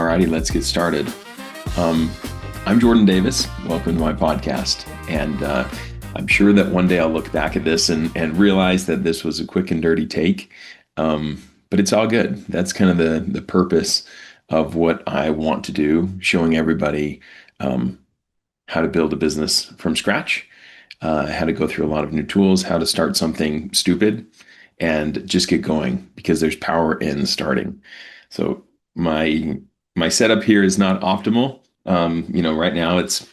Alrighty, let's get started. Um, I'm Jordan Davis. Welcome to my podcast. And I'm sure that one day I'll look back at this and realize that this was a quick and dirty take. But it's all good. That's kind of the purpose of what I want to do, showing everybody um, how to build a business from scratch, how to go through a lot of new tools, how to start something stupid and just get going because there's power in starting. So my my setup here is not optimal. Right now it's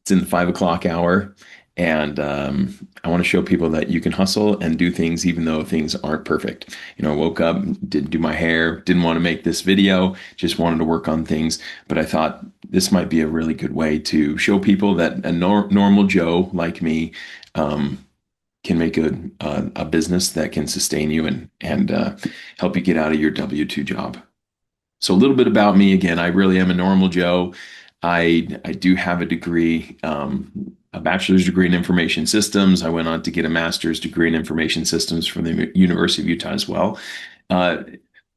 in the 5 o'clock hour, and I want to show people that you can hustle and do things even though things aren't perfect. I woke up, didn't do my hair, didn't want to make this video, just wanted to work on things. But I thought this might be a really good way to show people that a normal Joe like me can make a business that can sustain you and help you get out of your W-2 job. So a little bit about me again. I really am a normal Joe. I do have a degree, a bachelor's degree in information systems. I went on to get a master's degree in information systems from the University of Utah as well. Uh,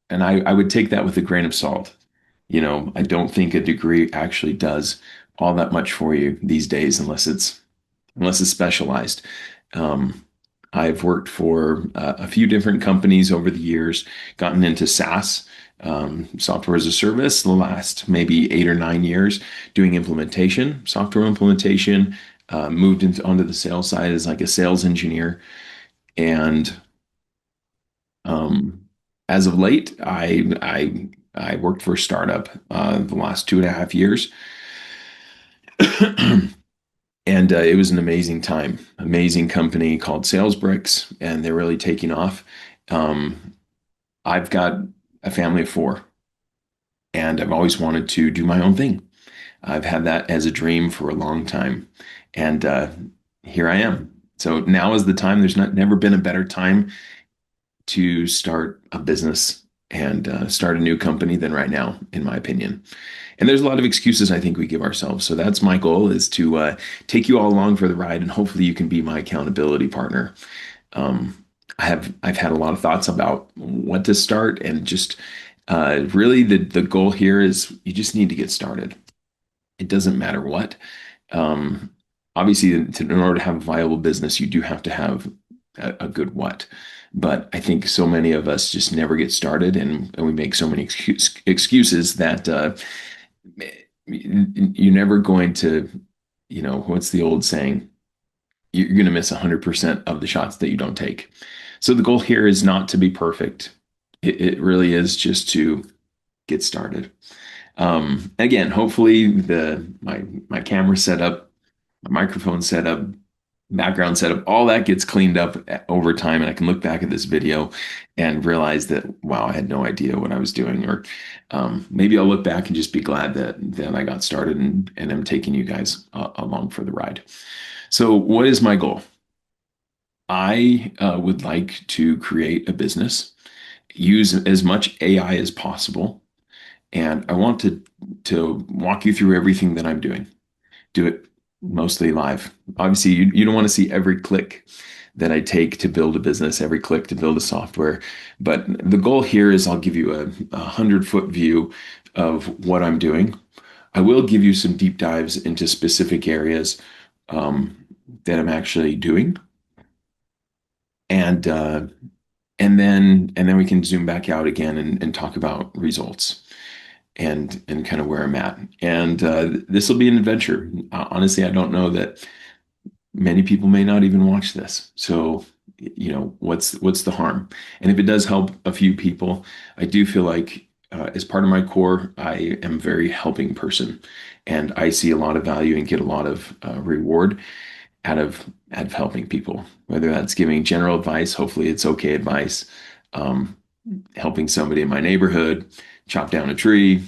and I would take that with a grain of salt. I don't think a degree actually does all that much for you these days unless it's specialized. Um, I've worked for a few different companies over the years, gotten into SaaS, software as a service, the last maybe 8 or 9 years, doing implementation, software implementation, moved onto the sales side as like a sales engineer. And um, as of late, I worked for a startup the last 2.5 years. And it was an amazing time, amazing company called Sales Bricks, and they're really taking off. Um, I've got a family of four, and I've always wanted to do my own thing. I've had that as a dream for a long time, and here I am. So now is the time. There's never been a better time to start a business and start a new company than right now, in my opinion. And there's a lot of excuses I think we give ourselves. So that's my goal, is to take you all along for the ride, and hopefully you can be my accountability partner. Um, I've had a lot of thoughts about what to start, and just really the goal here is you just need to get started. It doesn't matter what. Um, Obviously, in order to have a viable business, you do have to have a good what. But I think so many of us just never get started, and we make so many excuses that you're never going to, what's the old saying? You're going to miss 100% of the shots that you don't take. So the goal here is not to be perfect. It really is just to get started. Again, hopefully my camera setup, my microphone setup, background setup, all that gets cleaned up over time, and I can look back at this video and realize that, wow, I had no idea what I was doing. Or maybe I'll look back and just be glad that I got started and I'm taking you guys along for the ride. So what is my goal? I would like to create a business, use as much AI as possible, and I want to walk you through everything that I'm doing. Do it mostly live. Obviously, you don't want to see every click that I take to build a business, every click to build a software. But the goal here is I'll give you a 100-foot view of what I'm doing. I will give you some deep dives into specific areas that I'm actually doing. And then we can zoom back out again and talk about results and kind of where I'm at. And this will be an adventure. Honestly, I don't know that many people may not even watch this. So, what's the harm? And if it does help a few people, I do feel like as part of my core, I am a very helping person, and I see a lot of value and get a lot of reward out of helping people. Whether that's giving general advice, hopefully it's okay advice, um, helping somebody in my neighborhood chop down a tree.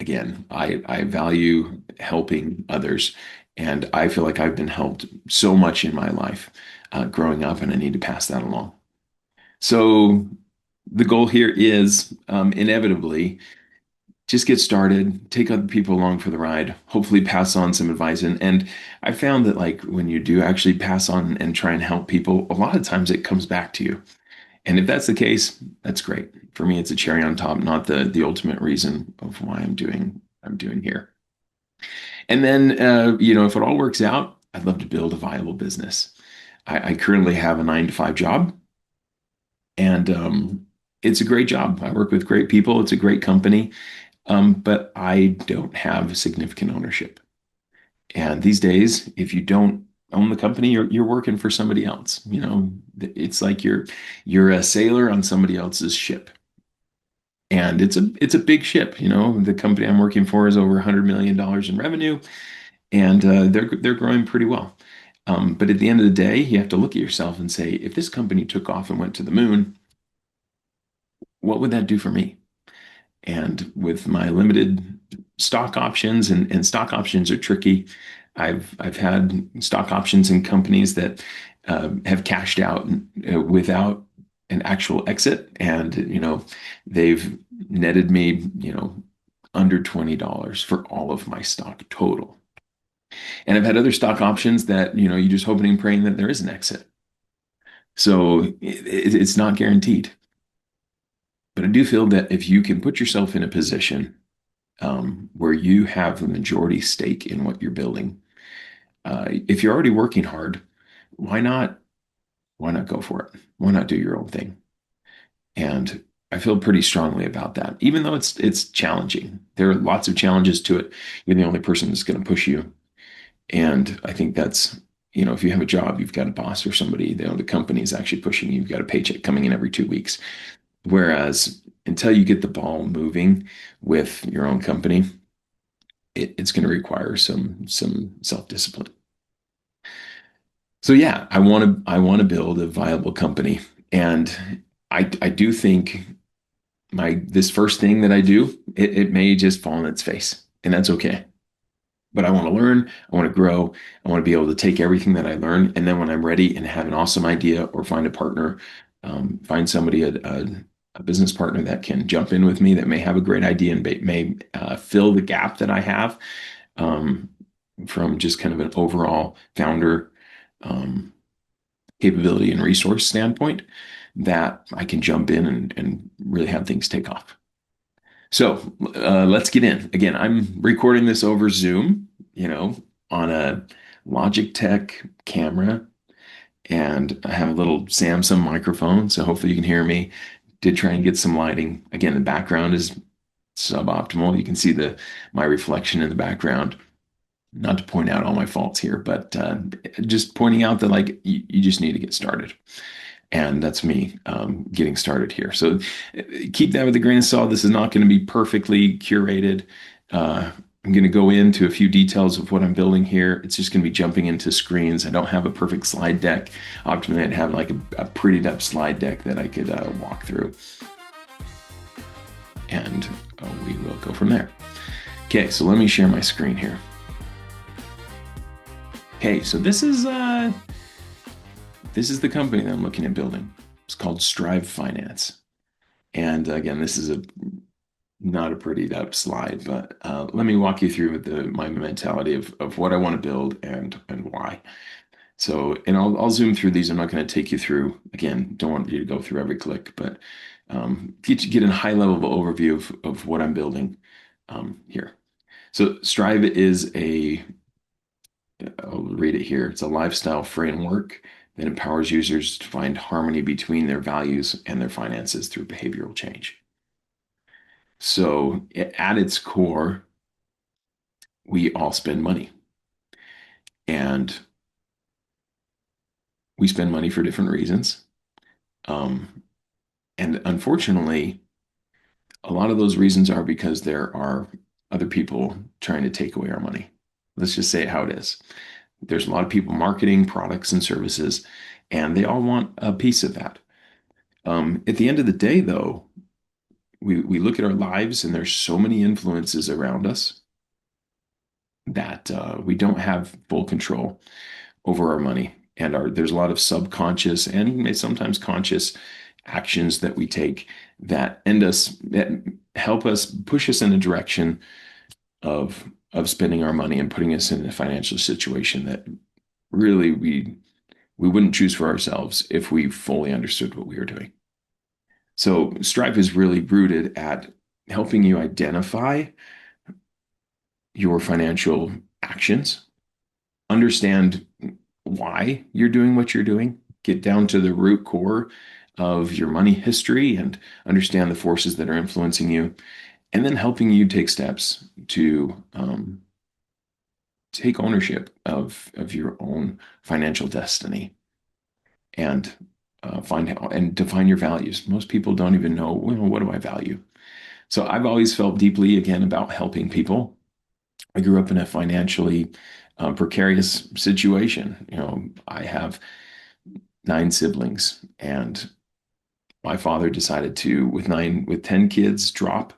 Again, I value helping others, and I feel like I've been helped so much in my life growing up, and I need to pass that along. So the goal here is inevitably just get started, take other people along for the ride, hopefully pass on some advice. And I found that, like, when you do actually pass on and try and help people, a lot of times it comes back to you. And if that's the case, that's great. For me, it's a cherry on top, not the ultimate reason of why I'm doing here. And then, if it all works out, I'd love to build a viable business. I currently have a 9 to 5 job, and it's a great job. I work with great people. It's a great company, but I don't have significant ownership. And these days, if you don't own the company, you're working for somebody else. It's like you're a sailor on somebody else's ship. And it's a big ship. The company I'm working for is over $100 million in revenue, and they're growing pretty well. But at the end of the day, you have to look at yourself and say, if this company took off and went to the moon, what would that do for me? And with my limited stock options, and stock options are tricky. I've had stock options in companies that have cashed out without an actual exit, and they've netted me under $20 for all of my stock total. And I've had other stock options that you just hoping and praying that there is an exit. So it's not guaranteed. But I do feel that if you can put yourself in a position where you have the majority stake in what you're building, if you're already working hard, why not? Why not go for it? Why not do your own thing? And I feel pretty strongly about that, even though it's challenging. There are lots of challenges to it. You're the only person that's going to push you, and I think that's if you have a job, you've got a boss or somebody. The company is actually pushing you. You've got a paycheck coming in every 2 weeks. Whereas until you get the ball moving with your own company, it's going to require some self-discipline. So yeah, I want to build a viable company, and I do think this first thing that I do, it may just fall on its face, and that's okay. But I want to learn, I want to grow, I want to be able to take everything that I learn, and then when I'm ready and have an awesome idea or find a partner, find somebody, a business partner that can jump in with me that may have a great idea and may fill the gap that I have um, from just kind of an overall founder um, capability and resource standpoint, that I can jump in and really have things take off. So let's get in. Again, I'm recording this over Zoom, on a Logitech camera, and I have a little Samsung microphone, so hopefully you can hear me. Did try and get some lighting. Again, the background is suboptimal. You can see my reflection in the background. Not to point out all my faults here, but just pointing out that you just need to get started. And that's me getting started here. So keep that with a grain of salt. This is not going to be perfectly curated. I'm going to go into a few details of what I'm building here. It's just going to be jumping into screens. I don't have a perfect slide deck. Optimally, I'd have like a prettied up slide deck that I could walk through. And we will go from there. Okay, so let me share my screen here. Okay, so this is the company that I'm looking at building. It's called Stryvv Finance. And again, this is not a prettied up slide, but let me walk you through my mentality of what I want to build and why. So, and I'll zoom through these. I'm not going to take you through, again, don't want you to go through every click, but get a high level overview of what I'm building here. So Stryvv is I'll read it here. It's a lifestyle framework that empowers users to find harmony between their values and their finances through behavioral change. So at its core, we all spend money. And we spend money for different reasons. And unfortunately, a lot of those reasons are because there are other people trying to take away our money. Let's just say it how it is. There's a lot of people marketing products and services, and they all want a piece of that. At the end of the day, though, we look at our lives, and there's so many influences around us that we don't have full control over our money. And there's a lot of subconscious and sometimes conscious actions that we take that help us push us in a direction of spending our money and putting us in a financial situation that really we wouldn't choose for ourselves if we fully understood what we were doing. So Stryvv is really rooted at helping you identify your financial actions, understand why you're doing what you're doing, get down to the root core of your money history and understand the forces that are influencing you, and then helping you take steps to take ownership of your own financial destiny and find out and define your values. Most people don't even know, well, what do I value? So I've always felt deeply again about helping people. I grew up in a financially precarious situation. I have 9 siblings, and my father decided to, with 10 kids, drop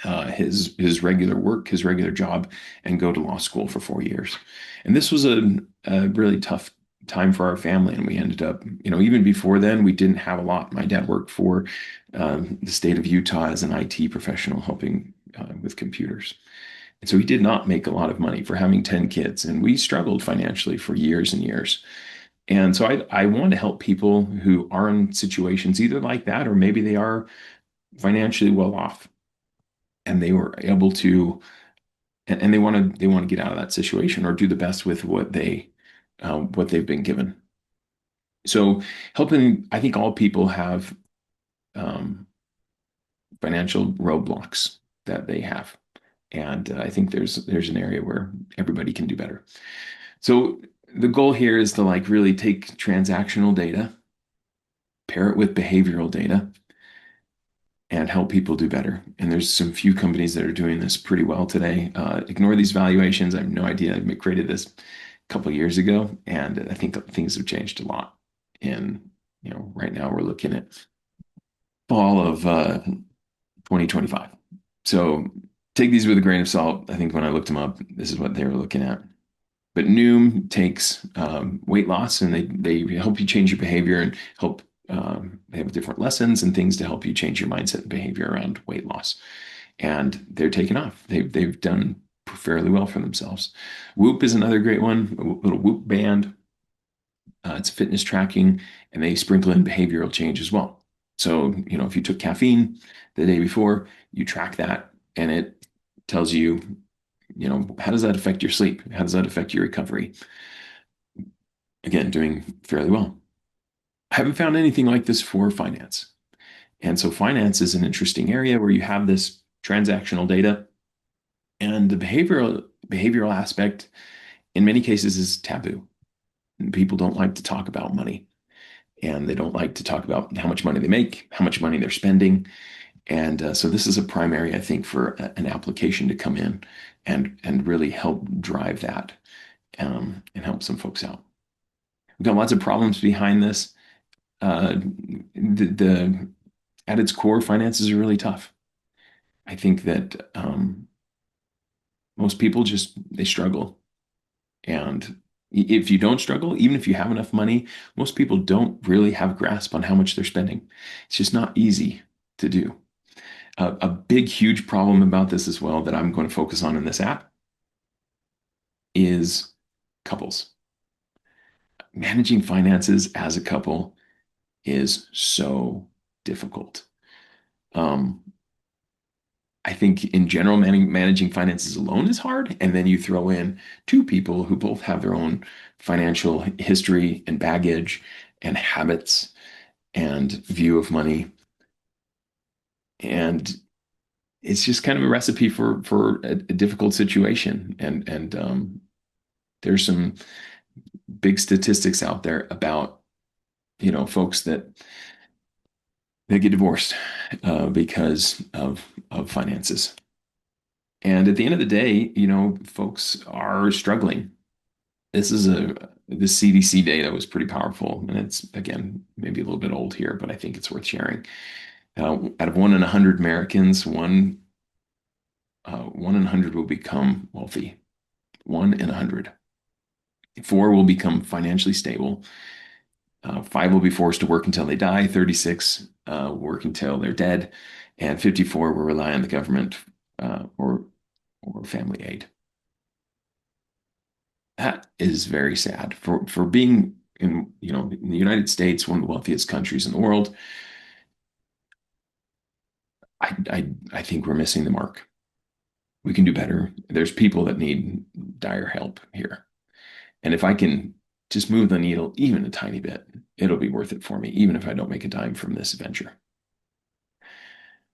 his regular work, his regular job, and go to law school for 4 years. And this was a really tough time for our family. And we ended up, even before then, we didn't have a lot. My dad worked for the state of Utah as an IT professional, helping with computers. And so he did not make a lot of money for having 10 kids. And we struggled financially for years and years. And so I want to help people who are in situations either like that, or maybe they are financially well off and they were able to, and they want to get out of that situation or do the best with what they've been given. So helping, I think all people have um, financial roadblocks that they have. And I think there's an area where everybody can do better. So the goal here is to like really take transactional data, pair it with behavioral data, and help people do better. And there's some few companies that are doing this pretty well today. Ignore these valuations. I have no idea. I created this a couple of years ago, and I think things have changed a lot. And right now we're looking at fall of 2025. So take these with a grain of salt. I think when I looked them up, this is what they were looking at. But Noom takes weight loss, and they help you change your behavior and help. They have different lessons and things to help you change your mindset and behavior around weight loss. And they're taking off. They've done fairly well for themselves. Whoop is another great one. A little Whoop band. It's fitness tracking, and they sprinkle in behavioral change as well. So if you took caffeine the day before, you track that, and it tells you how does that affect your sleep? How does that affect your recovery? Again, doing fairly well. I haven't found anything like this for finance. And so finance is an interesting area where you have this transactional data, and the behavioral aspect in many cases is taboo. People don't like to talk about money, and they don't like to talk about how much money they make, how much money they're spending. And so this is a prime area, I think, for an application to come in and really help drive that and help some folks out. We've got lots of problems behind this. The at its core, finances are really tough. I think that most people just they struggle, and if you don't struggle, even if you have enough money, most people don't really have a grasp on how much they're spending. It's just not easy to do. A big, huge problem about this as well that I'm going to focus on in this app is couples. Managing finances as a couple is so difficult. Um, I think in general, managing finances alone is hard. And then you throw in two people who both have their own financial history and baggage and habits and view of money. And it's just kind of a recipe for a difficult situation. And there's some big statistics out there about, folks that get divorced because of finances. And at the end of the day, folks are struggling. The CDC data was pretty powerful, and it's again maybe a little bit old here, but I think it's worth sharing. Out of 1 in 100 Americans, one in 100 will become wealthy. 1 in 100. 4 will become financially stable. 5 will be forced to work until they die. 36 work until they're dead, and 54 will rely on the government or family aid. That is very sad for being in the United States, one of the wealthiest countries in the world. I think we're missing the mark. We can do better. There's people that need dire help here. And if I can just move the needle even a tiny bit, it'll be worth it for me, even if I don't make a dime from this venture.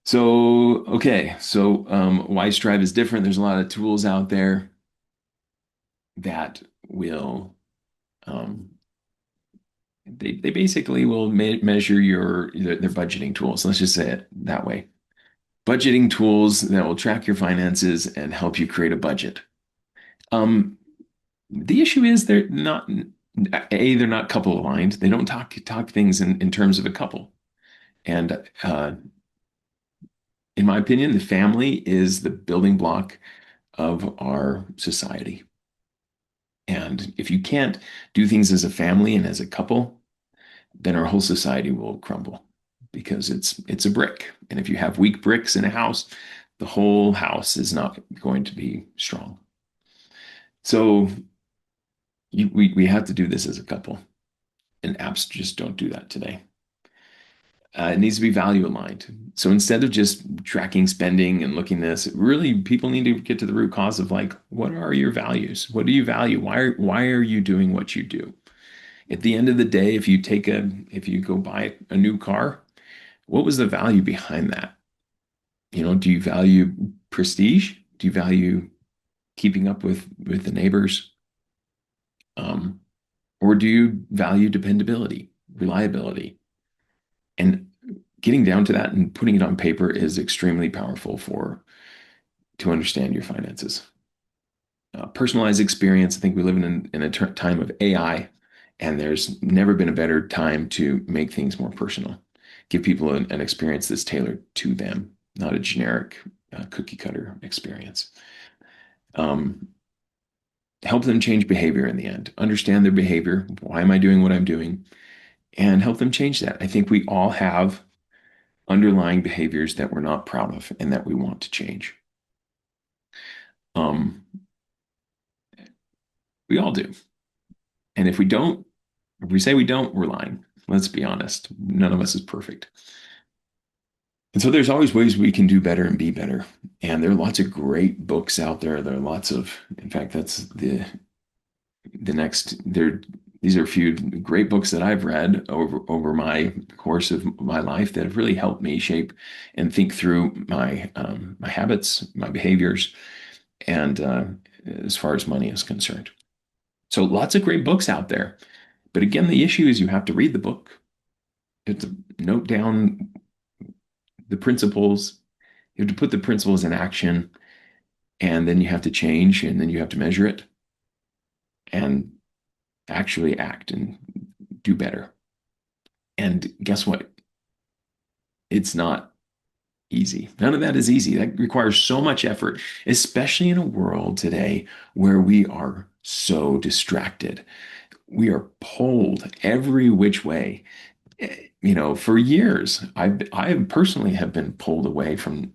So, okay. So, why Stryvv is different. There's a lot of tools out there that will, um, they basically will measure their budgeting tools. Let's just say it that way. Budgeting tools that will track your finances and help you create a budget. Um, the issue is they're not couple aligned. They don't talk things in terms of a couple. And in my opinion, the family is the building block of our society. And if you can't do things as a family and as a couple, then our whole society will crumble because it's a brick. And if you have weak bricks in a house, the whole house is not going to be strong. So we have to do this as a couple, and apps just don't do that today. It needs to be value aligned. So instead of just tracking spending and looking this, really people need to get to the root cause of like, what are your values? What do you value? Why are you doing what you do? At the end of the day, if you go buy a new car, what was the value behind that? Do you value prestige? Do you value keeping up with the neighbors? Um, or do you value dependability, reliability? And getting down to that and putting it on paper is extremely powerful for to understand your finances. Personalized experience. I think we live in a time of AI, and there's never been a better time to make things more personal. Give people an experience that's tailored to them, not a generic cookie cutter experience. Um, Help them change behavior in the end. Understand their behavior. Why am I doing what I'm doing? And help them change that. I think we all have underlying behaviors that we're not proud of and that we want to change. Um, we all do. And if we say we don't, we're lying. Let's be honest. None of us is perfect. And so there's always ways we can do better and be better. And there are lots of great books out there. There are lots of, in fact, that's the next there. These are a few great books that I've read over my course of my life that have really helped me shape and think through my habits, my behaviors, and as far as money is concerned. So lots of great books out there. But again, the issue is you have to read the book. You have to note down the principles. You have to put the principles in action, and then you have to change, and then you have to measure it and actually act and do better. And guess what? It's not easy. None of that is easy. That requires so much effort, especially in a world today where we are so distracted. We are pulled every which way. For years, I personally have been pulled away from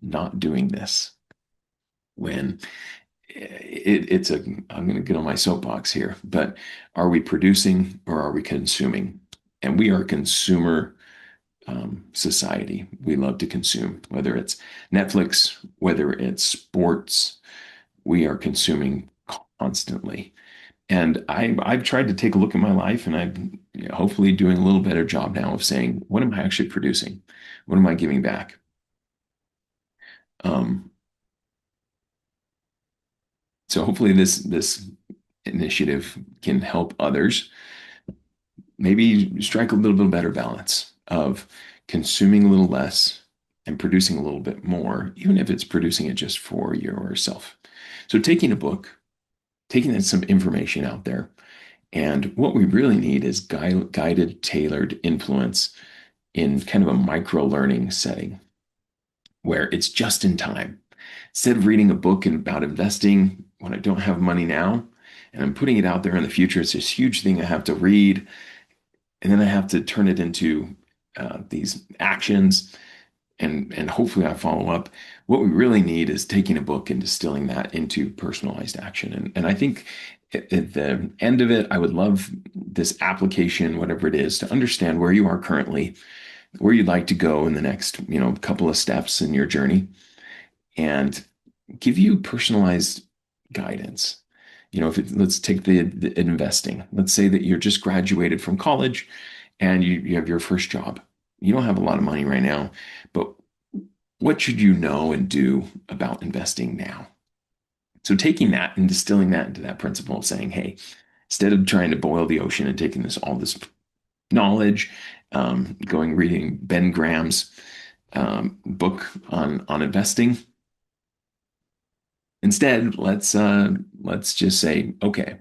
not doing this when it's a, I'm going to get on my soapbox here, but are we producing or are we consuming? And we are a consumer society. We love to consume, whether it's Netflix, whether it's sports, we are consuming constantly. And I've tried to take a look at my life, and I'm hopefully doing a little better job now of saying, what am I actually producing? What am I giving back? Um, so hopefully this initiative can help others maybe strike a little bit better balance of consuming a little less and producing a little bit more, even if it's producing it just for yourself. So taking a book, taking some information out there, and what we really need is guided, tailored influence in kind of a micro learning setting where it's just in time. Instead of reading a book about investing when I don't have money now and I'm putting it out there in the future, it's this huge thing I have to read, and then I have to turn it into these actions, and hopefully I follow up. What we really need is taking a book and distilling that into personalized action. And I think at the end of it, I would love this application, whatever it is, to understand where you are currently, where you'd like to go in the next, couple of steps in your journey and give you personalized guidance. Let's take the investing. Let's say that you're just graduated from college and you have your first job. You don't have a lot of money right now, but what should you know and do about investing now? So taking that and distilling that into that principle of saying, hey, instead of trying to boil the ocean and taking all this knowledge, going reading Ben Graham's book on investing, instead let's just say, okay,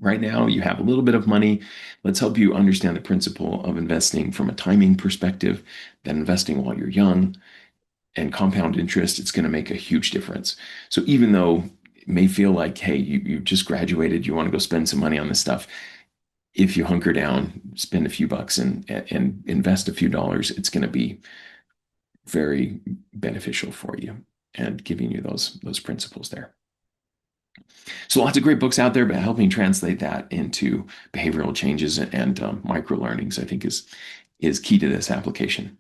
right now you have a little bit of money. Let's help you understand the principle of investing from a timing perspective, that investing while you're young and compound interest, it's going to make a huge difference. So even though it may feel like, hey, you just graduated, you want to go spend some money on this stuff. If you hunker down, spend a few bucks and invest a few dollars, it's going to be very beneficial for you and giving you those principles there. So lots of great books out there, but helping translate that into behavioral changes and micro learnings, I think is key to this application.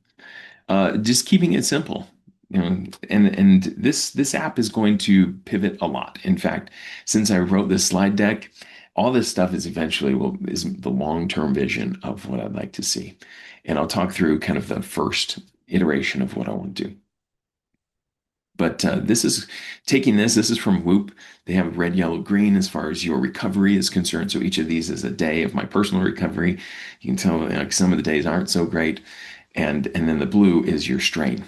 Just keeping it simple. And this app is going to pivot a lot. In fact, since I wrote this slide deck, all this stuff is eventually is the long-term vision of what I'd like to see. And I'll talk through kind of the first iteration of what I want to do. But this is taking this. This is from Whoop. They have red, yellow, green as far as your recovery is concerned. So each of these is a day of my personal recovery. You can tell like some of the days aren't so great, and then the blue is your strain.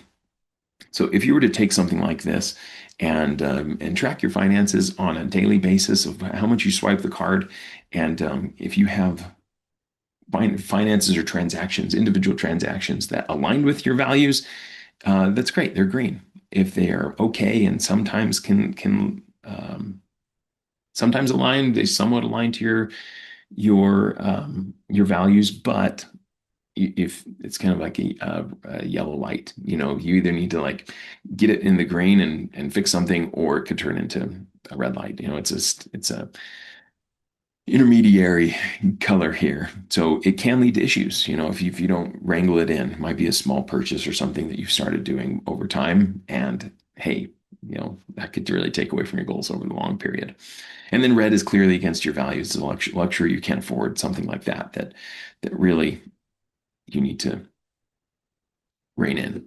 So if you were to take something like this and track your finances on a daily basis of how much you swipe the card, and if you have finances or transactions, individual transactions that align with your values, that's great. They're green. If they are okay and sometimes can sometimes align, they somewhat align to your values, but if it's kind of like a yellow light, you either need to like get it in the green and fix something, or it could turn into a red light. It's a intermediary color here. So it can lead to issues, if you don't wrangle it in. It might be a small purchase or something that you've started doing over time. And hey, that could really take away from your goals over the long period. And then red is clearly against your values. It's a luxury you can't afford, something like that really you need to rein in.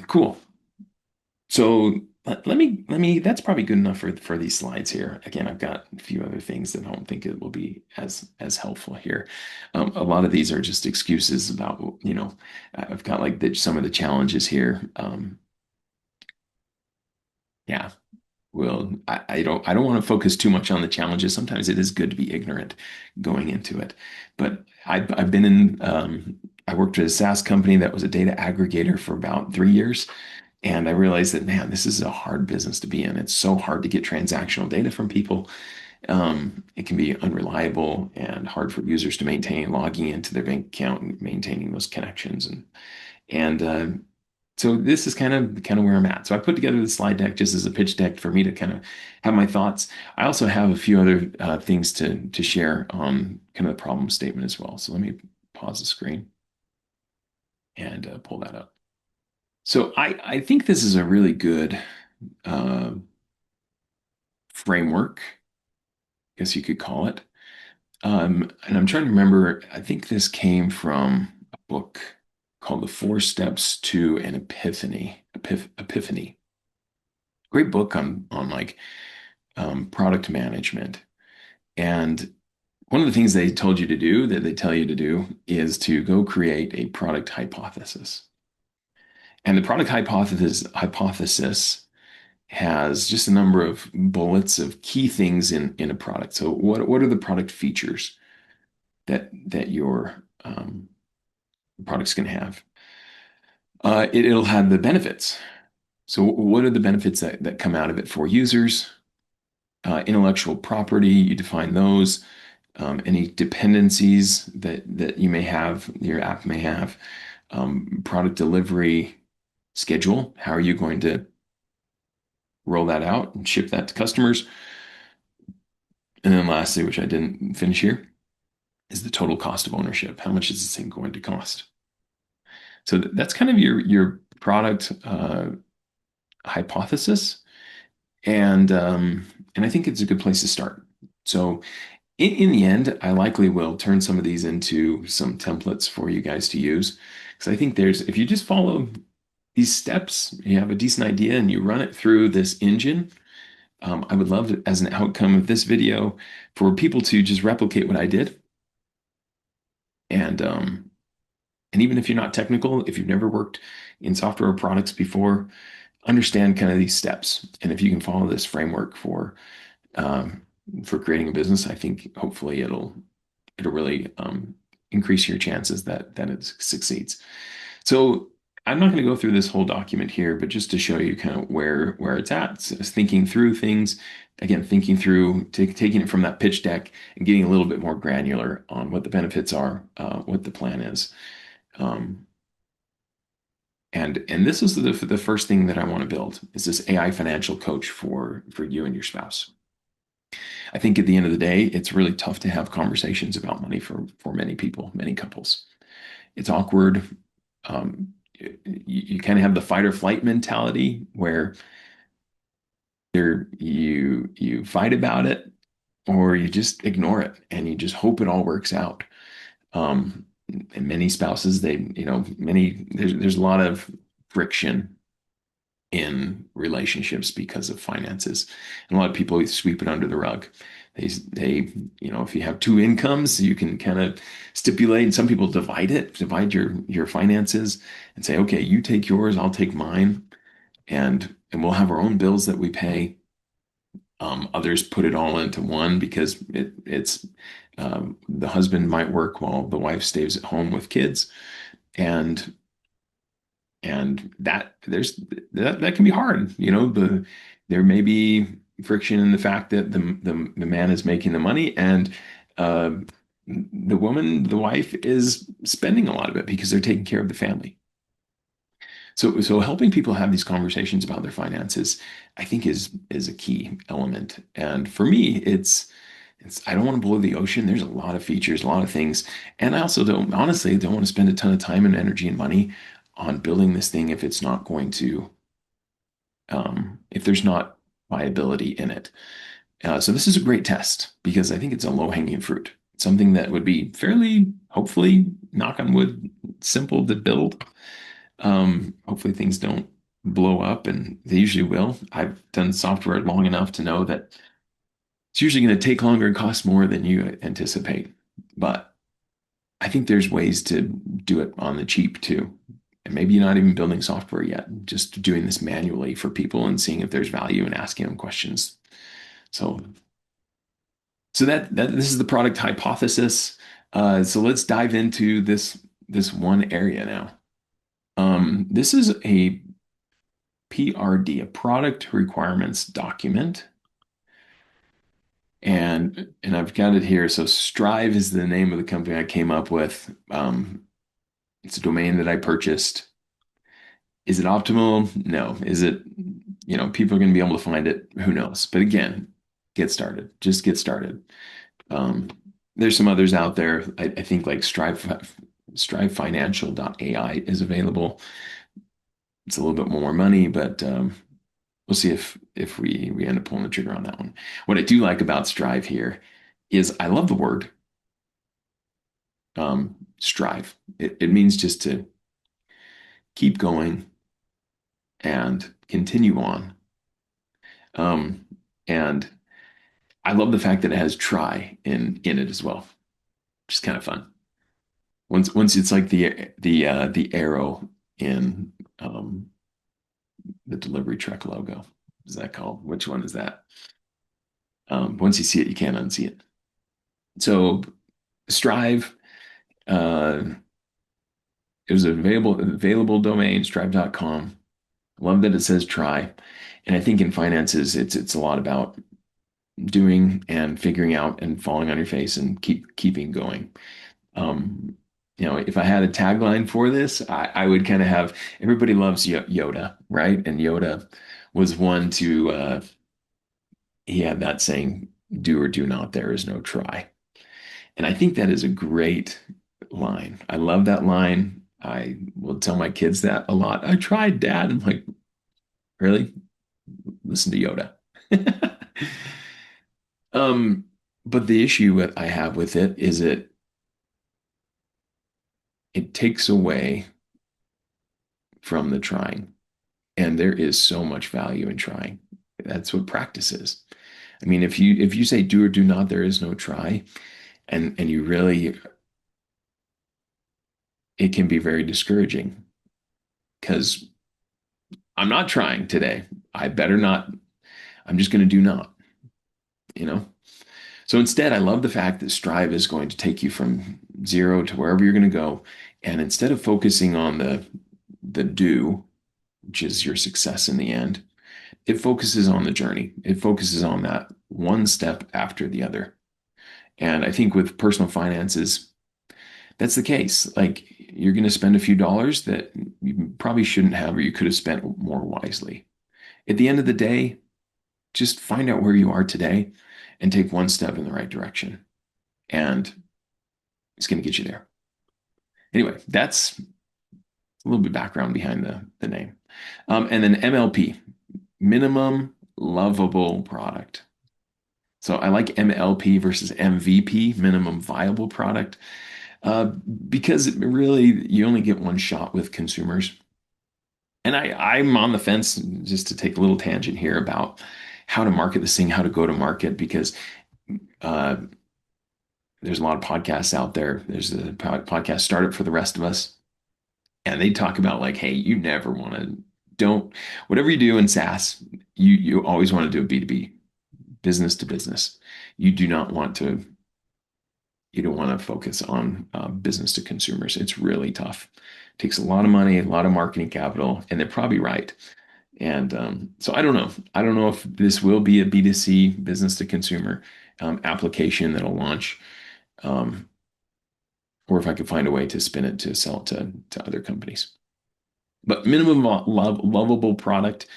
Cool. So let me, that's probably good enough for these slides here. Again, I've got a few other things that I don't think it will be as helpful here. A lot of these are just excuses about, I've got like some of the challenges here. Yeah, well, I don't want to focus too much on the challenges. Sometimes it is good to be ignorant going into it. But I've been I worked at a SaaS company that was a data aggregator for about 3 years. And I realized that, man, this is a hard business to be in. It's so hard to get transactional data from people. It can be unreliable and hard for users to maintain logging into their bank account and maintaining those connections. And so this is kind of where I'm at. So I put together the slide deck just as a pitch deck for me to kind of have my thoughts. I also have a few other things to share on kind of the problem statement as well. So let me pause the screen and pull that up. So I think this is a really good uh, framework, I guess you could call it. And I'm trying to remember, I think this came from a book called The Four Steps to an Epiphany. Epiphany. Great book on like product management. And one of the things they told you to do, that they tell you to do, is to go create a product hypothesis. And the product hypothesis has just a number of bullets of key things in a product. So what are the product features that your product's going to have? It'll have the benefits. So what are the benefits that come out of it for users? Intellectual property, you define those. Any dependencies that you may have, your app may have. Product delivery schedule. How are you going to roll that out and ship that to customers? And then lastly, which I didn't finish here, is the total cost of ownership. How much is this thing going to cost? So that's kind of your product hypothesis, and I think it's a good place to start. So in the end, I likely will turn some of these into some templates for you guys to use. Because I think if you just follow these steps, you have a decent idea and you run it through this engine. I would love it as an outcome of this video for people to just replicate what I did. And and even if you're not technical, if you've never worked in software or products before, understand kind of these steps. And if you can follow this framework um, for creating a business, I think hopefully it'll really increase your chances that it succeeds. So I'm not going to go through this whole document here, but just to show you kind of where it's at, so it's thinking through things. Again, thinking through, taking it from that pitch deck and getting a little bit more granular on what the benefits are, what the plan is. Um, and this is the first thing that I want to build is this AI financial coach for you and your spouse. I think at the end of the day, it's really tough to have conversations about money for many people, many couples. It's awkward. You kind of have the fight or flight mentality where you fight about it or you just ignore it and you just hope it all works out. And many spouses, there's a lot of friction in relationships because of finances. And a lot of people sweep it under the rug. If you have two incomes, you can kind of stipulate, and some people divide your finances and say, okay, you take yours, I'll take mine, and we'll have our own bills that we pay. Others put it all into one because it's the husband might work while the wife stays at home with kids, and that can be hard. There may be friction in the fact that the man is making the money and uh, the wife is spending a lot of it because they're taking care of the family. So helping people have these conversations about their finances, I think is a key element. And for me, it's I don't want to blow the ocean. There's a lot of features, a lot of things. And I also don't want to spend a ton of time and energy and money on building this thing if it's not going to, if there's not viability in it. So this is a great test because I think it's a low-hanging fruit. Something that would be fairly, hopefully, knock on wood, simple to build. Hopefully things don't blow up, and they usually will. I've done software long enough to know that it's usually going to take longer and cost more than you anticipate. But I think there's ways to do it on the cheap too. And maybe you're not even building software yet, just doing this manually for people and seeing if there's value and asking them questions. So, so that this is the product hypothesis. So let's dive into this one area now. This is a PRD, a product requirements document. And I've got it here. So Stryvv is the name of the company I came up with. It's a domain that I purchased. Is it optimal? No. Is it, people are going to be able to find it? Who knows? But again, get started. Just get started. Um, there's some others out there. I think like StrivFinancial.ai is available. It's a little bit more money, but we'll see if we end up pulling the trigger on that one. What I do like about Stryvv here is I love the word strive. It means just to keep going and continue on. Um, and I love the fact that it has try in it as well. Just kind of fun. Once it's like the arrow in the delivery truck logo. What is that called? Which one is that? Once you see it, you can't unsee it. So Stryvv, uh, it was an available domain, Stryvv.com. Love that it says try. And I think in finances, it's a lot about doing and figuring out and falling on your face and keeping going. Um, if I had a tagline for this, I would kind of have everybody loves Yoda, right? And Yoda was one he had that saying, do or do not, there is no try. And I think that is a great line. I love that line. I will tell my kids that a lot. I tried, Dad. I'm like, really? Listen to Yoda. Um, but the issue that I have with it is it takes away from the trying. And there is so much value in trying. That's what practice is. I mean, if you say do or do not, there is no try. And you really, it can be very discouraging because I'm not trying today. I better not. I'm just going to do not, you know? So instead, I love the fact that Stryvv is going to take you from zero to wherever you're going to go. And instead of focusing on the do, which is your success in the end, it focuses on the journey. It focuses on that one step after the other. And I think with personal finances, that's the case. Like you're going to spend a few dollars that you probably shouldn't have, or you could have spent more wisely. At the end of the day, just find out where you are today and take one step in the right direction. And it's going to get you there. Anyway, that's a little bit of background behind the name. And then MLP, minimum lovable product. So I like MLP versus MVP, minimum viable product, uh, because really you only get one shot with consumers. And I'm on the fence just to take a little tangent here about how to market this thing, how to go to market, because uh, there's a lot of podcasts out there. There's a podcast Startup for the Rest of Us, and they talk about like, hey, you never want to don't whatever you do in SaaS, you always want to do a B2B, business to business. You do not want to you don't want to focus on business to consumers. It's really tough. It takes a lot of money, a lot of marketing capital, and they're probably right. And so I don't know. I don't know if this will be a B2C, business to consumer application that'll launch, um, or if I could find a way to spin it to sell it to other companies. But minimum lovable product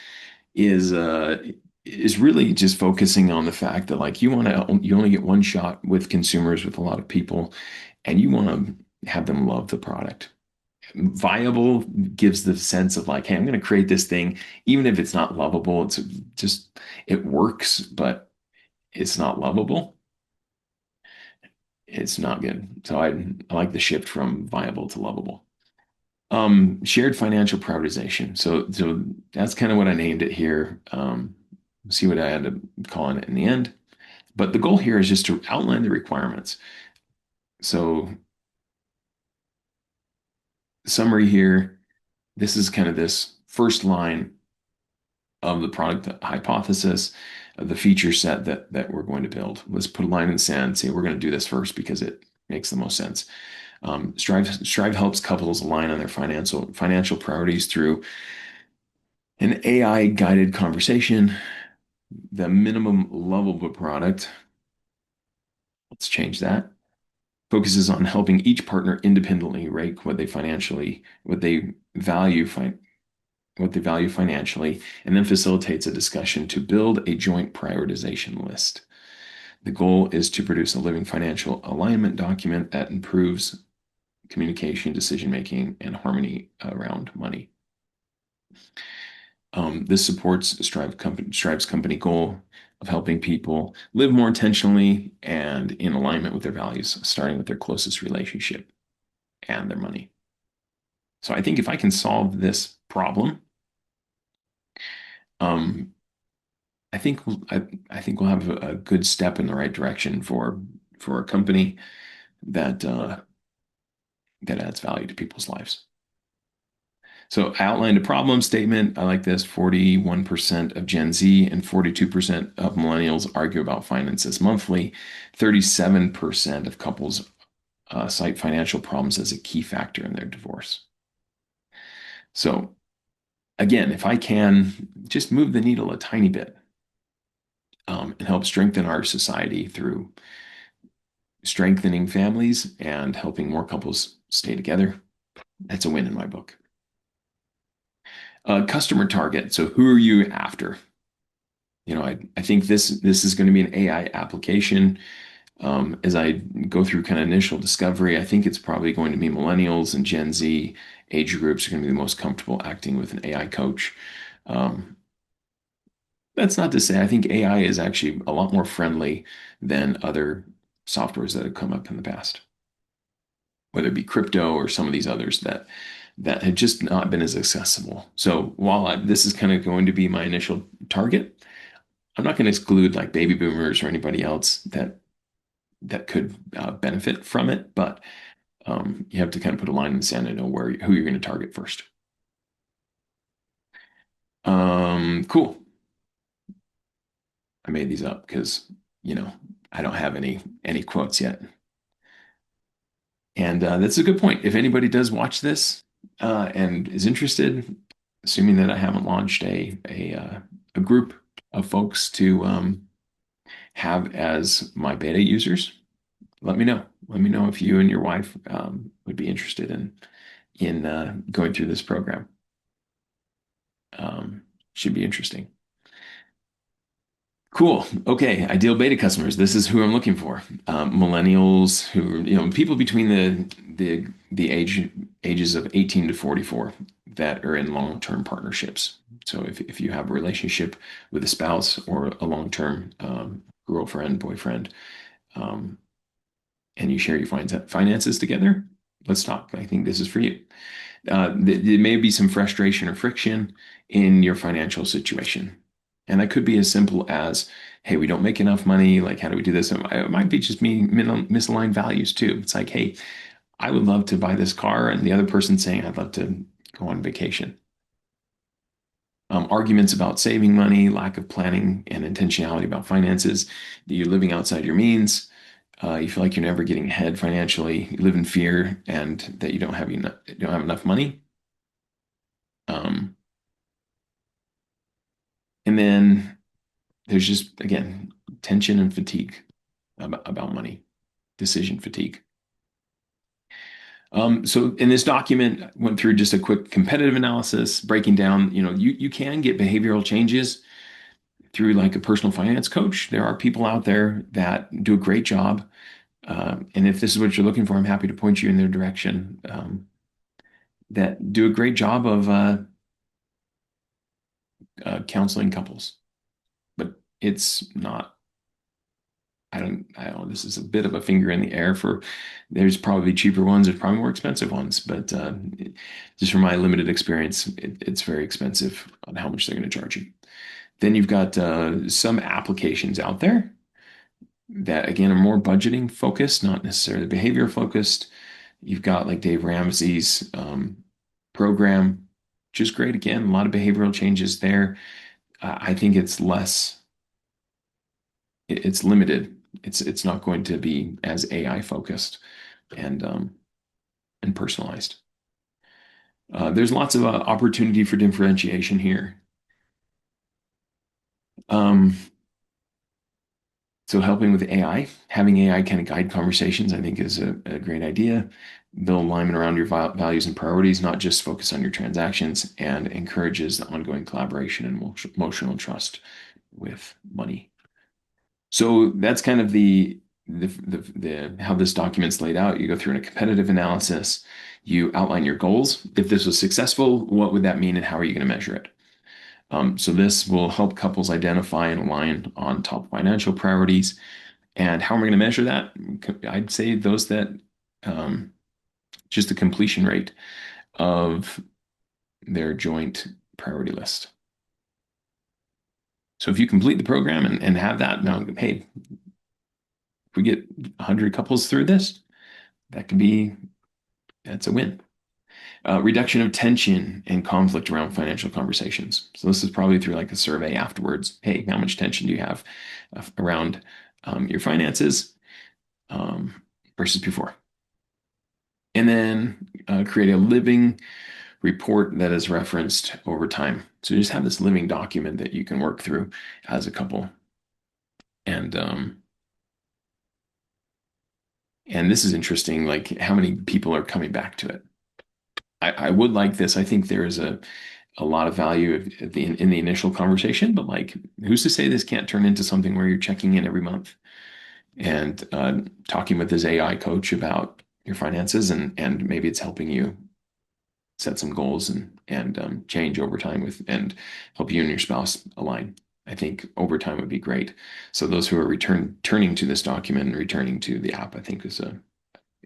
is is really just focusing on the fact that like you only get one shot with consumers with a lot of people, and you want to have them love the product. Viable gives the sense of like, hey, I'm going to create this thing, even if it's not lovable. It's just it works, but it's not lovable. It's not good. So I like the shift from viable to lovable. Shared financial prioritization. So that's kind of what I named it here. See what I end up calling it in the end. But the goal here is just to outline the requirements. So summary here, this is kind of this first line of the product hypothesis, of the feature set that we're going to build. Let's put a line in the sand, say we're going to do this first because it makes the most sense. Stryvv helps couples align on their financial priorities through an AI guided conversation. The minimum lovable product, let's change that, focuses on helping each partner independently rank what they value financially, and then facilitates a discussion to build a joint prioritization list. The goal is to produce a living financial alignment document that improves communication, decision making, and harmony around money. This supports Stryvv's company goal of helping people live more intentionally and in alignment with their values, starting with their closest relationship and their money. So I think if I can solve this problem, um, I think we'll have a good step in the right direction for a company that that adds value to people's lives. So I outlined a problem statement. I like this. 41% of Gen Z and 42% of millennials argue about finances monthly. 37% of couples cite financial problems as a key factor in their divorce. So again, if I can just move the needle a tiny bit and help strengthen our society through strengthening families and helping more couples stay together, that's a win in my book. Customer target. So who are you after? I think this is going to be an AI application. As I go through kind of initial discovery, I think it's probably going to be millennials and Gen Z age groups are going to be the most comfortable acting with an AI coach. Um, that's not to say I think AI is actually a lot more friendly than other softwares that have come up in the past, whether it be crypto or some of these others that had just not been as accessible. So while this is kind of going to be my initial target, I'm not going to exclude like baby boomers or anybody else that could benefit from it, but you have to kind of put a line in the sand and know who you're going to target first. Cool. I made these up because you know I don't have any quotes yet, and that's a good point. If anybody does watch this and is interested, assuming that I haven't launched a group of folks to have as my beta users, let me know. Let me know if you and your wife would be interested in going through this program. Um, should be interesting. Cool. Okay. Ideal beta customers. This is who I'm looking for. Millennials who, people between the ages of 18 to 44 that are in long-term partnerships. So if you have a relationship with a spouse or a long-term girlfriend, boyfriend, um, and you share your finances together, let's talk. I think this is for you. There may be some frustration or friction in your financial situation. And that could be as simple as, hey, we don't make enough money. Like, how do we do this? It might be just me misaligned values too. It's like, hey, I would love to buy this car, and the other person saying, I'd love to go on vacation. Arguments about saving money, lack of planning and intentionality about finances, you're living outside your means. You feel like you're never getting ahead financially. You live in fear and that you don't have enough money. Um, and then there's just, again, tension and fatigue about money, decision fatigue. So in this document, I went through just a quick competitive analysis, breaking down, you can get behavioral changes through like a personal finance coach. There are people out there that do a great job. And if this is what you're looking for, I'm happy to point you in their direction, that do a great job of counseling couples. But it's not, I don't, this is a bit of a finger in the air for, there's probably cheaper ones, there's probably more expensive ones, but just from my limited experience, it's very expensive on how much they're going to charge you. Then you've got some applications out there that, again, are more budgeting focused, not necessarily behavior focused. You've got like Dave Ramsey's program, which is great. Again, a lot of behavioral changes there. I think it's less, it's limited. It's not going to be as AI focused and personalized. There's lots of opportunity for differentiation here. Um, so helping with AI, having AI kind of guide conversations, I think is a great idea. Build alignment around your values and priorities, not just focus on your transactions, and encourages the ongoing collaboration and emotional trust with money. So that's kind of the how this document's laid out. You go through a competitive analysis, you outline your goals. If this was successful, what would that mean and how are you going to measure it? So this will help couples identify and align on top financial priorities. And how am I going to measure that? I'd say those that just the completion rate of their joint priority list. So if you complete the program and have that, now, hey, if we get 100 couples through this, that's a win. Reduction of tension and conflict around financial conversations. So this is probably through like a survey afterwards. Hey, how much tension do you have around your finances versus before? And then create a living report that is referenced over time. So you just have this living document that you can work through as a couple. And this is interesting, like how many people are coming back to it. I would like this. I think there is a lot of value in the initial conversation, but like, who's to say this can't turn into something where you're checking in every month? and talking with his AI coach about your finances, and maybe it's helping you set some goals and change over time with and help you and your spouse align. I think over time would be great. So those who are turning to this document and returning to the app, I think is a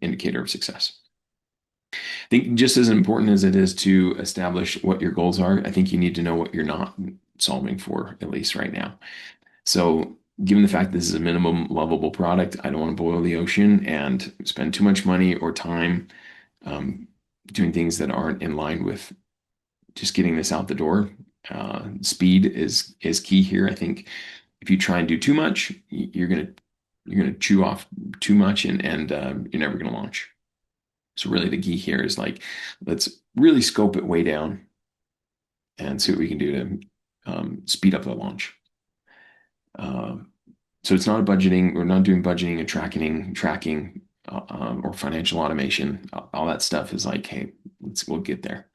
indicator of success. I think just as important as it is to establish what your goals are, I think you need to know what you're not solving for, at least right now. So, given the fact this is a minimum lovable product, I don't want to boil the ocean and spend too much money or time um, doing things that aren't in line with just getting this out the door. Speed is key here. I think if you try and do too much, you're gonna chew off too much, and you're never gonna launch. So really, the key here is like let's really scope it way down and see what we can do to speed up the launch. Uh, so it's not a budgeting. We're not doing budgeting and tracking, or financial automation. All that stuff is like, hey, we'll get there.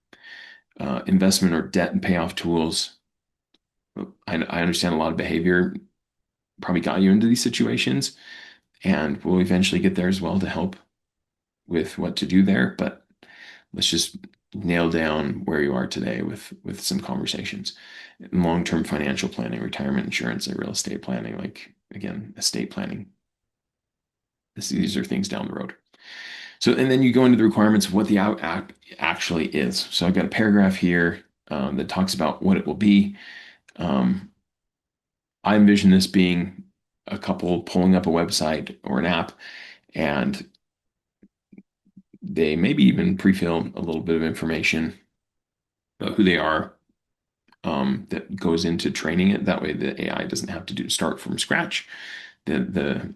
Investment or debt and payoff tools. I understand a lot of behavior probably got you into these situations, and we'll eventually get there as well to help with what to do there. But let's just nail down where you are today with some conversations. Long-term financial planning, retirement insurance, and real estate planning, like again, estate planning. These are things down the road. So, and then you go into the requirements of what the app actually is. So I've got a paragraph here that talks about what it will be. Um, I envision this being a couple pulling up a website or an app, and they maybe even pre-fill a little bit of information about who they are, that goes into training it. That way, the AI doesn't have to start from scratch. The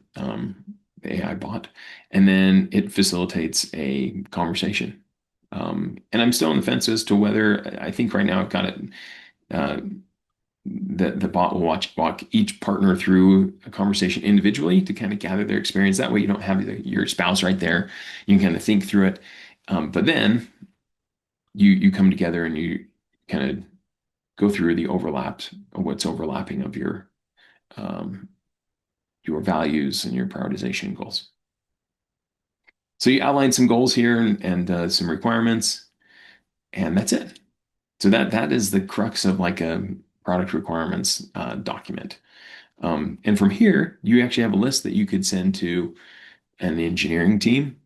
AI bot, and then it facilitates a conversation. And I'm still on the fence as to whether I think right now I've got it. Uh, the bot will walk each partner through a conversation individually to kind of gather their experience. That way, you don't have your spouse right there. You can kind of think through it, but then you come together and you kind of go through the overlaps of what's overlapping of um, your values and your prioritization goals. So you outline some goals here and some requirements, and that's it. So that is the crux of like a product requirements document. And from here, you actually have a list that you could send to an engineering team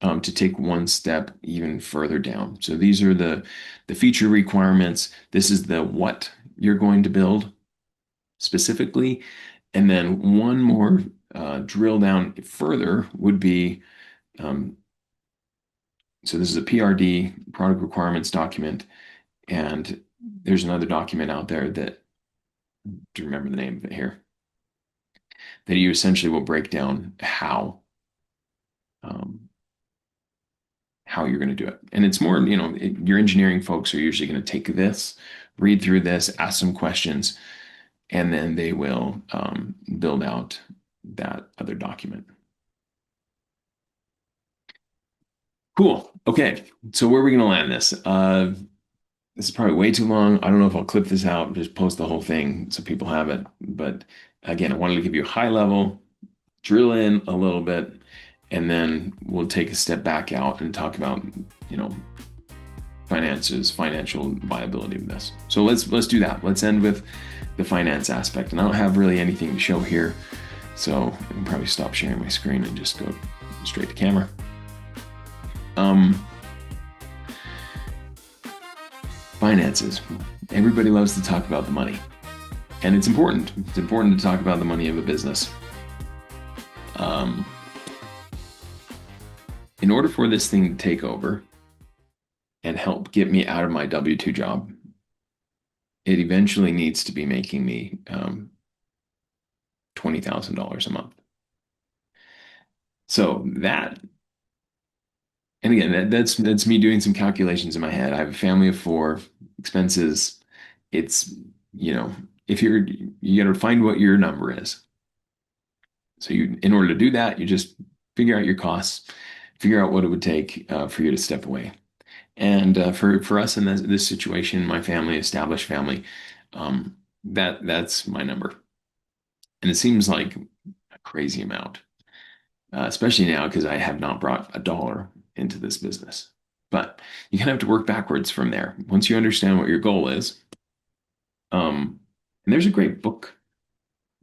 to take one step even further down. So these are the feature requirements. This is the what you're going to build specifically. And then one more drill down further would be um, so this is a PRD, product requirements document, and there's another document out there that, to remember the name of it here, that you essentially will break down um, how you're going to do it. And it's more, your engineering folks are usually going to take this, read through this, ask some questions, and then they will build out that other document. Cool. Okay. So where are we going to land this? This is probably way too long. I don't know if I'll clip this out and just post the whole thing so people have it. But again, I wanted to give you a high level, drill in a little bit, and then we'll take a step back out and talk about, you know, finances, financial viability of this. So let's do that. Let's end with the finance aspect. And I don't have really anything to show here, so I can probably stop sharing my screen and just go straight to camera. Finances. Everybody loves to talk about the money, and it's important. It's important to talk about the money of a business. In order for this thing to take over and help get me out of my W-2 job, it eventually needs to be making me $20,000 a month. So that, and again, that's me doing some calculations in my head. I have a family of four, expenses. It's, if you got to find what your number is. So in order to do that, you just figure out your costs, figure out what it would take for you to step away. And for us in this situation, my family, established family, that's my number. And it seems like a crazy amount. especially now because I have not brought a dollar into this business. But you kind of have to work backwards from there. Once you understand what your goal is, and there's a great book,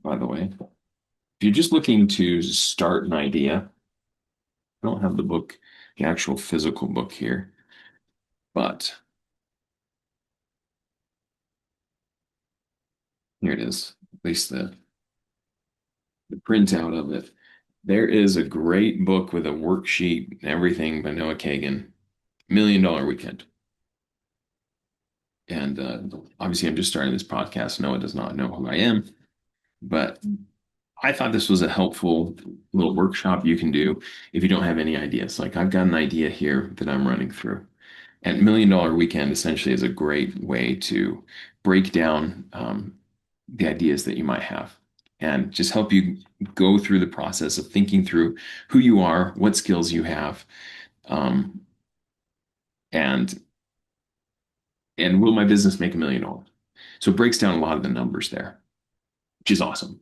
by the way. If you're just looking to start an idea, I don't have the book, the actual physical book here, but here it is, at least the printout of it. There is a great book with a worksheet and everything by Noah Kagan, Million Dollar Weekend. And obviously, I'm just starting this podcast. Noah does not know who I am, but I thought this was a helpful little workshop you can do if you don't have any ideas. Like, I've got an idea here that I'm running through. And Million Dollar Weekend essentially is a great way to break down the ideas that you might have and just help you go through the process of thinking through who you are, what skills you have, um, and will my business make $1 million? So it breaks down a lot of the numbers there, which is awesome.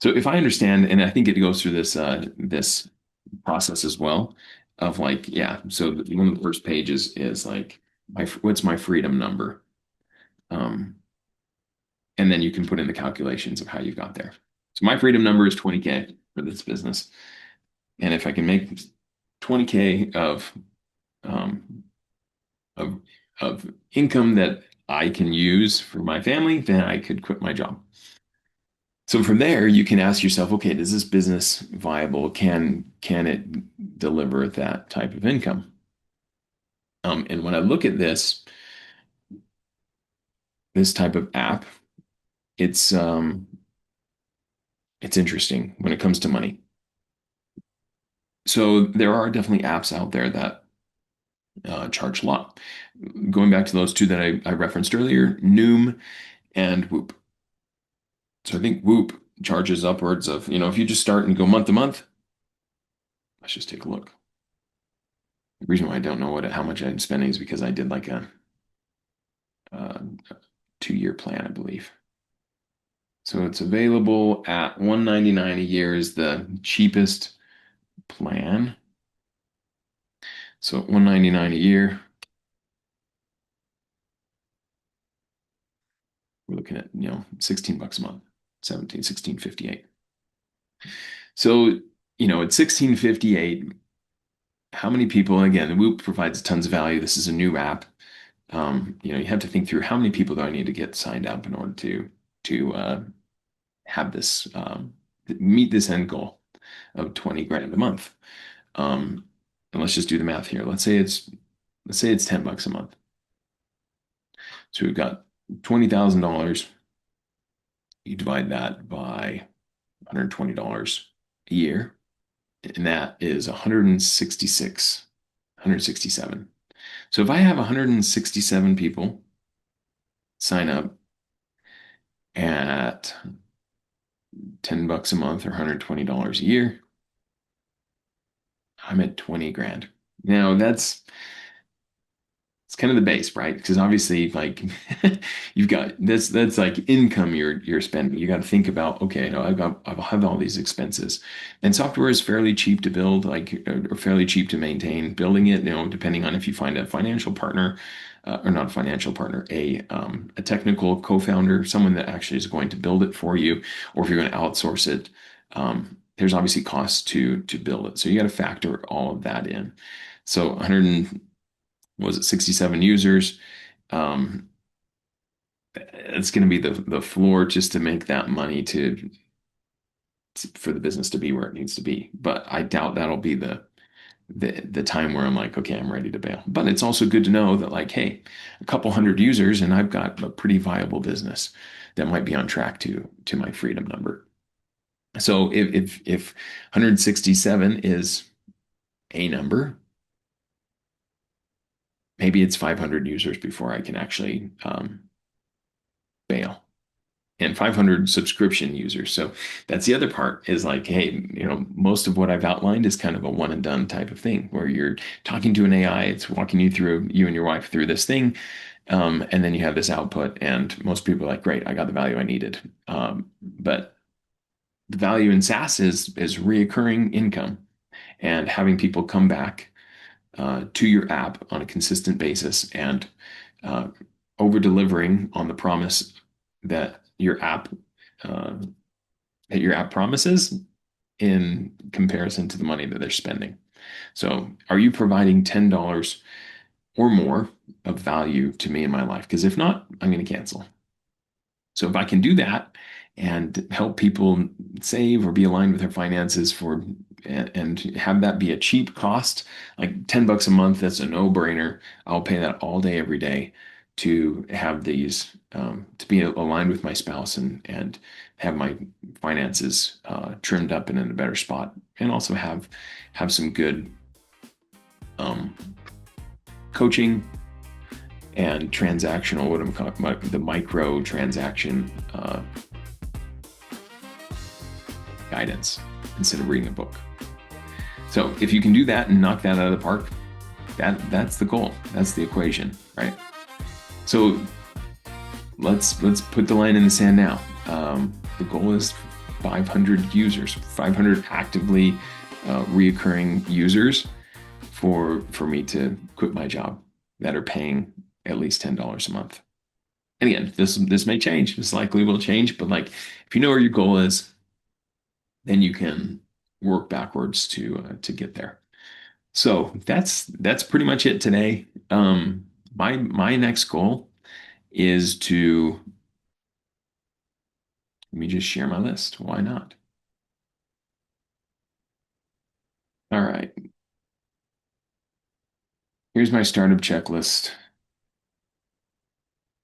So if I understand, and I think it goes through this process as well of like, yeah. So one of the first pages is like, what's my freedom number? Um, and then you can put in the calculations of how you got there. So my freedom number is 20K for this business, and if I can make 20K um, of of income that I can use for my family, then I could quit my job. So from there, you can ask yourself, okay, is this business viable? Can it deliver that type of income? And when I look at this type of app, it's it's interesting when it comes to money. So there are definitely apps out there that charge a lot. Going back to those two that I referenced earlier, Noom and Whoop. So I think Whoop charges upwards of, if you just start and go month to month, let's just take a look. The reason why I don't know how much I'm spending is because I did like a 2-year plan, I believe. So it's available at $199 a year is the cheapest plan. So $199 a year, we're looking at, 16 bucks a month, 17, 16.58. So, at 16.58, how many people, again, Whoop provides tons of value. This is a new app. You have to think through how many people do I need to get signed up in order to have this meet this end goal of 20 grand a month. And let's just do the math here. Let's say it's 10 bucks a month. So we've got $20,000. You divide that by $120 a year, and that is 166, 167. So if I have 167 people sign up at 10 bucks a month or $120 a year, I'm at 20 grand. Now it's kind of the base, right? Because obviously, like you've got that's like income you're spending. You got to think about, okay, no, I have all these expenses, and software is fairly cheap to build, like or fairly cheap to maintain. Building it, depending on if you find a financial partner, or not a financial partner, a technical co-founder, someone that actually is going to build it for you, or if you're going to outsource it. There's obviously costs to build it, so you got to factor all of that in. So 100 was it 67 users? Um, it's going to be the floor just to make that money for the business to be where it needs to be. But I doubt that'll be the time where I'm like, okay, I'm ready to bail. But it's also good to know that like, hey, a couple hundred users and I've got a pretty viable business that might be on track to my freedom number. So if 167 is a number, maybe it's 500 users before I can actually bail, and 500 subscription users. So that's the other part is like, hey, most of what I've outlined is kind of a one and done type of thing where you're talking to an AI, it's walking you and your wife through this thing. And then you have this output, and most people are like, great, I got the value I needed. But the value in SaaS is reoccurring income. and having people come back to your app on a consistent basis and uh, over delivering on the promise that your app uh, promises in comparison to the money that they're spending. So, are you providing $10 or more of value to me in my life? Because if not, I'm going to cancel. So if I can do that and help people save or be aligned with their finances and have that be a cheap cost, like $10 a month, that's a no-brainer. I'll pay that all day, every day to have these, to be aligned with my spouse and have my finances trimmed up and in a better spot, and also have some good um, coaching and transactional, what I'm calling the micro transaction guidance instead of reading a book. So if you can do that and knock that out of the park, that's the goal. That's the equation, right? So let's put the line in the sand now. The goal is 500 users, 500 actively reoccurring users for me to quit my job that are paying at least $10 a month. And again, this may change. This likely will change, but like if you know where your goal is, then you can work backwards to get there. So that's pretty much it today. My next goal is to let me just share my list. Why not? All right. Here's my startup checklist.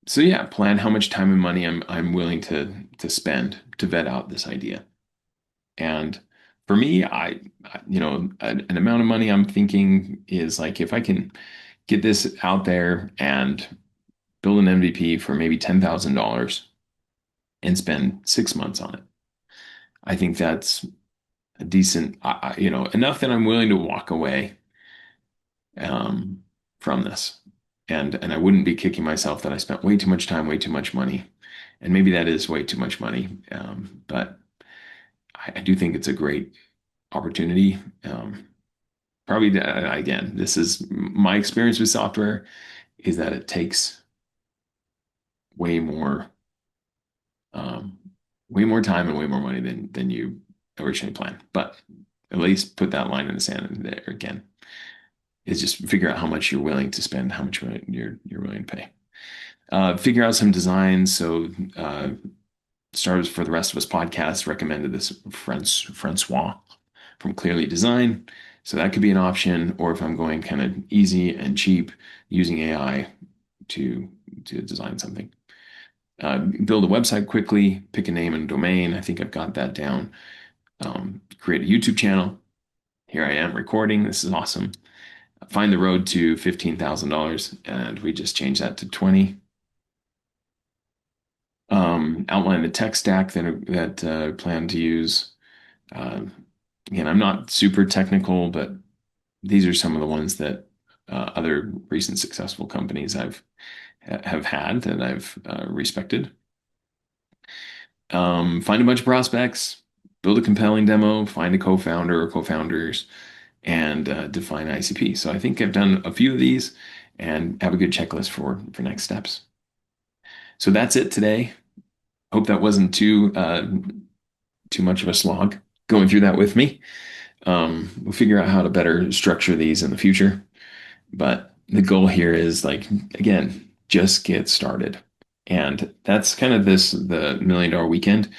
So yeah, plan how much time and money I'm willing to spend to vet out this idea. And for me, an amount of money I'm thinking is like if I can get this out there and build an MVP for maybe $10,000 and spend 6 months on it, I think that's a decent, enough that I'm willing to walk away from this. And I wouldn't be kicking myself that I spent way too much time, way too much money. And maybe that is way too much money. But I do think it's a great opportunity. Probably, again, this is my experience with software is that it takes way more, way more time and way more money than you originally planned. But at least put that line in the sand there again. Is just figure out how much you're willing to spend, how much you're willing to pay. Figure out some designs. So Stars for the Rest of Us podcast recommended this Francois from Clearly Design. So that could be an option. Or if I'm going kind of easy and cheap, using AI to design something. Build a website quickly, pick a name and domain. I think I've got that down. Create a YouTube channel. Here I am recording. This is awesome. Find the road to $15,000, and we just changed that to 20. Outline the tech stack that I plan to use. Again, I'm not super technical, but these are some of the ones that other recent successful companies have had that I've respected. Find a bunch of prospects, build a compelling demo, find a co-founder or co-founders, and define ICP. So I think I've done a few of these and have a good checklist for next steps. So that's it today. Hope that wasn't too much of a slog going through that with me. We'll figure out how to better structure these in the future. But the goal here is like, again, just get started. And that's kind of the $1 Million Weekend.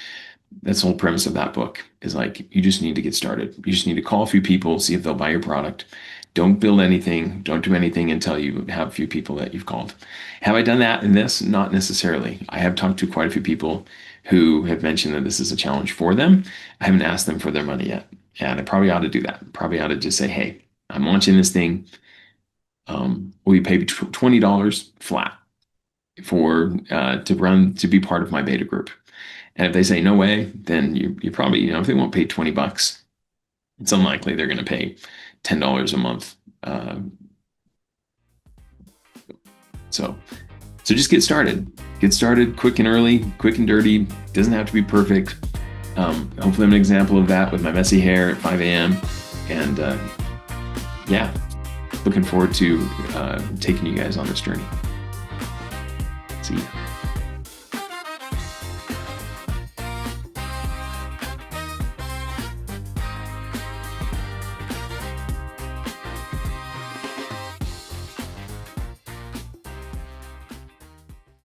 That's the whole premise of that book is like, you just need to get started. You just need to call a few people, see if they'll buy your product. Don't build anything. Don't do anything until you have a few people that you've called. Have I done that in this? Not necessarily. I have talked to quite a few people who have mentioned that this is a challenge for them. I haven't asked them for their money yet. And I probably ought to do that. Probably ought to just say, hey, I'm launching this thing. Will you pay $20 flat to be part of my beta group? And if they say no way, then you probably, if they won't pay $20, it's unlikely they're going to pay $10 a month. So just get started. Get started quick and early, quick and dirty. Doesn't have to be perfect. Hopefully I'm an example of that with my messy hair at 5 a.m. And yeah, looking forward to taking you guys on this journey. See ya.